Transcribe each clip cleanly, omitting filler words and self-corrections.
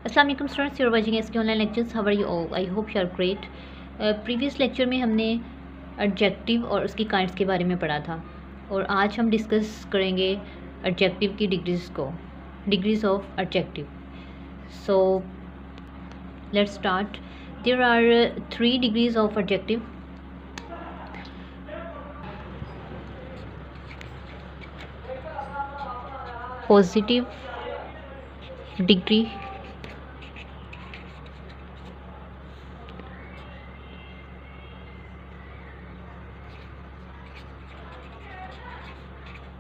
अस्सलाम वालेकुम students, you are watching SK online lectures. How are you all? I hope you are great. Previous lecture में हमने adjective और उसकी kinds के बारे में पढ़ा था और आज हम डिस्कस करेंगे एडजेक्टिव की degrees of adjective. So let's start. There are 3 degrees of adjective. Positive degree,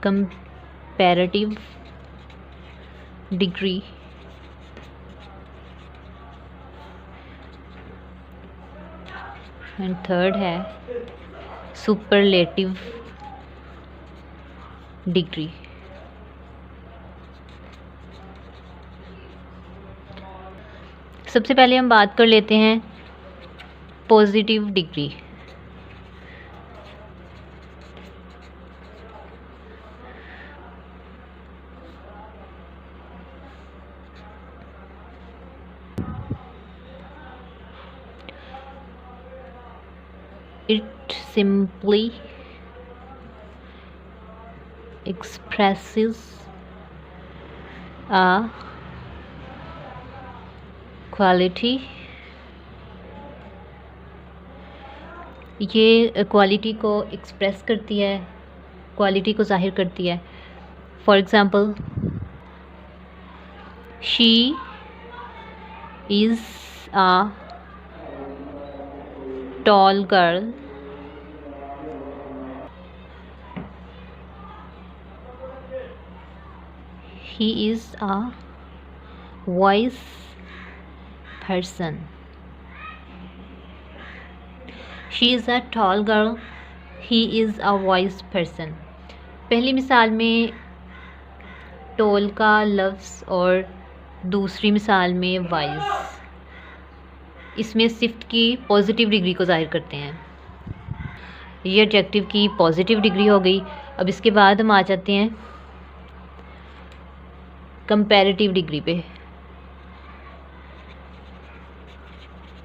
comparative degree, and third है सुपरलेटिव डिग्री। सबसे पहले हम बात कर लेते हैं positive degree. It simply expresses a quality। ये क्वालिटी को एक्सप्रेस करती है, क्वालिटी को ज़ाहिर करती है। For example, she is a tall girl, he is a wise person। she is a tall girl, he is a wise person। पहली मिसाल में टॉल का लफ्ज़ और दूसरी मिसाल में वाइज, इसमें सिफ्त की पॉजिटिव डिग्री को ज़ाहिर करते हैं। ये एडजेक्टिव की पॉजिटिव डिग्री हो गई। अब इसके बाद हम आ जाते हैं कंपैरेटिव डिग्री पे।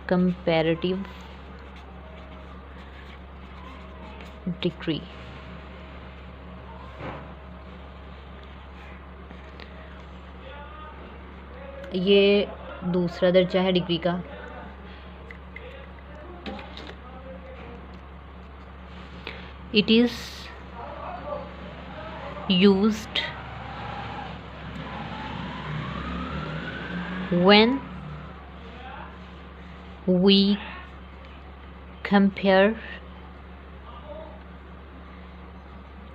कंपैरेटिव डिग्री, ये दूसरा दर्जा है डिग्री का। It is used when we compare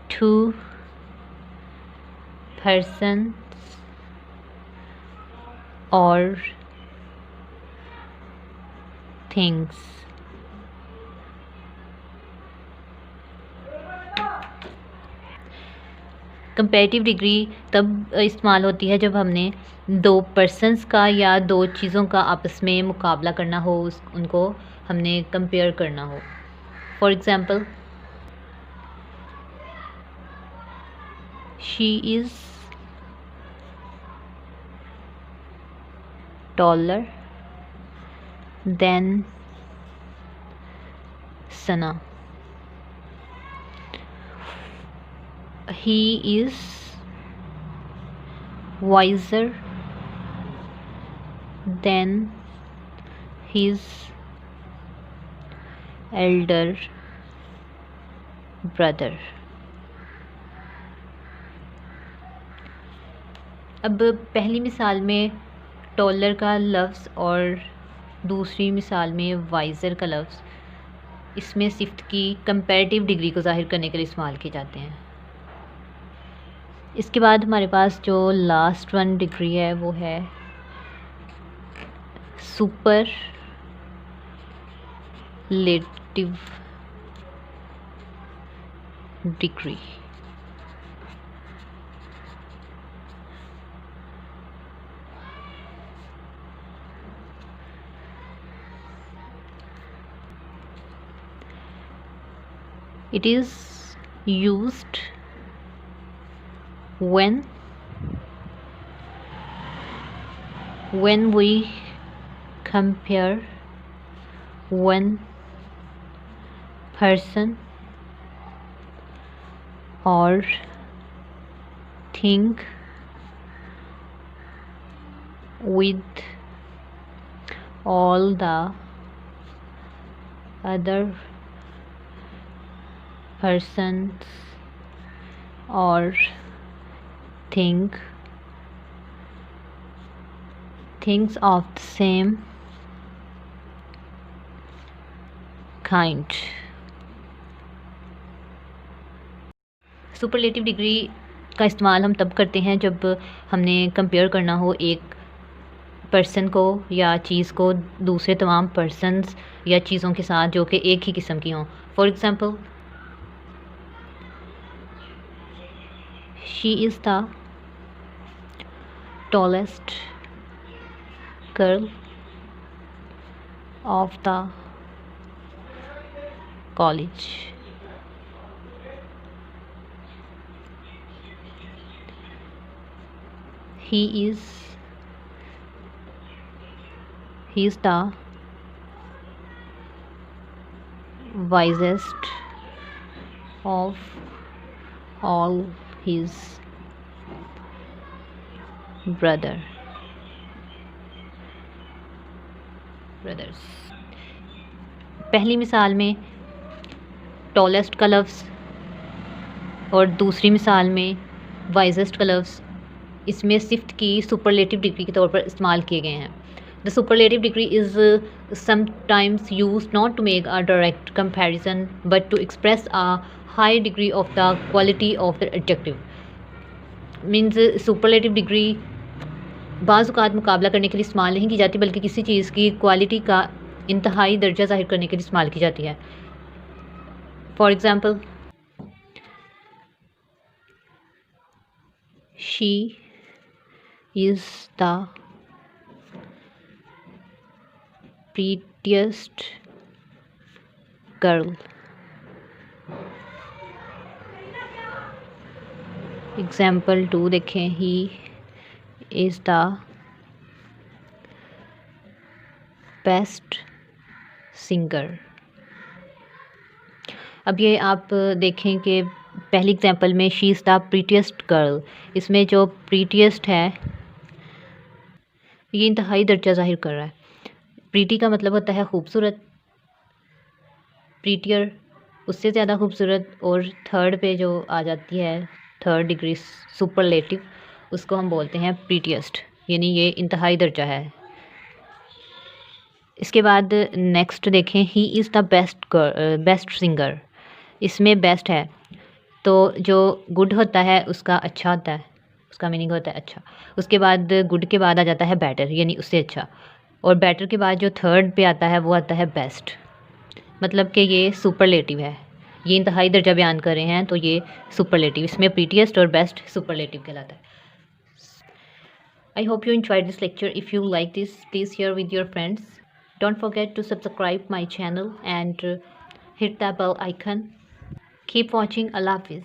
two persons or things। Comparative degree तब इस्तेमाल होती है जब हमने दो पर्सन्स का या दो चीज़ों का आपस में मुकाबला करना हो, उनको हमने कंपेयर करना हो। For example, she is taller than Sana, he is wiser than his elder brother। अब पहली मिसाल में टॉलर का लफ्ज़ और दूसरी मिसाल में वाइज़र का लफ्ज़, इसमें सिफ्त की कंपैरेटिव डिग्री को ज़ाहिर करने के लिए इस्तेमाल किए जाते हैं। इसके बाद हमारे पास जो लास्ट वन डिग्री है वो है superlative degree. It is used when when we compare one person or thing with all the other persons or things of the same kind। Superlative degree का इस्तेमाल हम तब करते हैं जब हमने कंपेयर करना हो एक पर्सन को या चीज़ को दूसरे तमाम पर्सन्स या चीज़ों के साथ जो कि एक ही किस्म की हों। For example, she is the tallest girl of the college. He is the wisest of all his brothers। पहली मिसाल में टॉलेस्ट का लफ्ज़ और दूसरी मिसाल में वाइजेस्ट का लफ्ज़ इसमें सिफ्त की सुपरलेटिव डिग्री के तौर पर इस्तेमाल किए गए हैं। The superlative degree is sometimes use not to make a direct comparison but to express a high degree of the quality of the adjective. Means superlative degree बाज़ औक़ात मुकाबला करने के लिए इस्तेमाल नहीं की जाती बल्कि किसी चीज़ की क्वालिटी का इंतहाई दर्जा ज़ाहिर करने के लिए इस्तेमाल की जाती है। For example, she is the prettiest girl। Example 2 देखें, he is the best singer. अब ये आप देखें कि पहली एग्जाम्पल में she is the prettiest girl, इसमें जो प्रीटीएस्ट है ये इंतहाई दर्जा ज़ाहिर कर रहा है। प्रीटी का मतलब होता है खूबसूरत, प्रीटियर उससे ज़्यादा खूबसूरत, और थर्ड पे जो आ जाती है थर्ड डिग्री सुपरलेटिव उसको हम बोलते हैं प्रीटीएस्ट, यानी ये इंतहाई दर्जा है। इसके बाद नेक्स्ट देखें, he is the best singer. इसमें बेस्ट है तो जो गुड होता है उसका अच्छा होता है, उसका मीनिंग होता है अच्छा। उसके बाद गुड के बाद आ जाता है बेटर, यानी उससे अच्छा, और बेटर के बाद जो थर्ड पे आता है वो आता है बेस्ट। मतलब कि ये सुपरलेटिव है, ये इंतहाई दर्जा बयान कर रहे हैं तो ये सुपरलेटिव, इसमें प्रीटीएस्ट और बेस्ट सुपरलेटिव कहलाता है। आई hope you enjoyed this lecture. If you like this, please share with your friends. Don't forget to subscribe my channel and hit the bell icon. Keep watching. Allah Hafiz.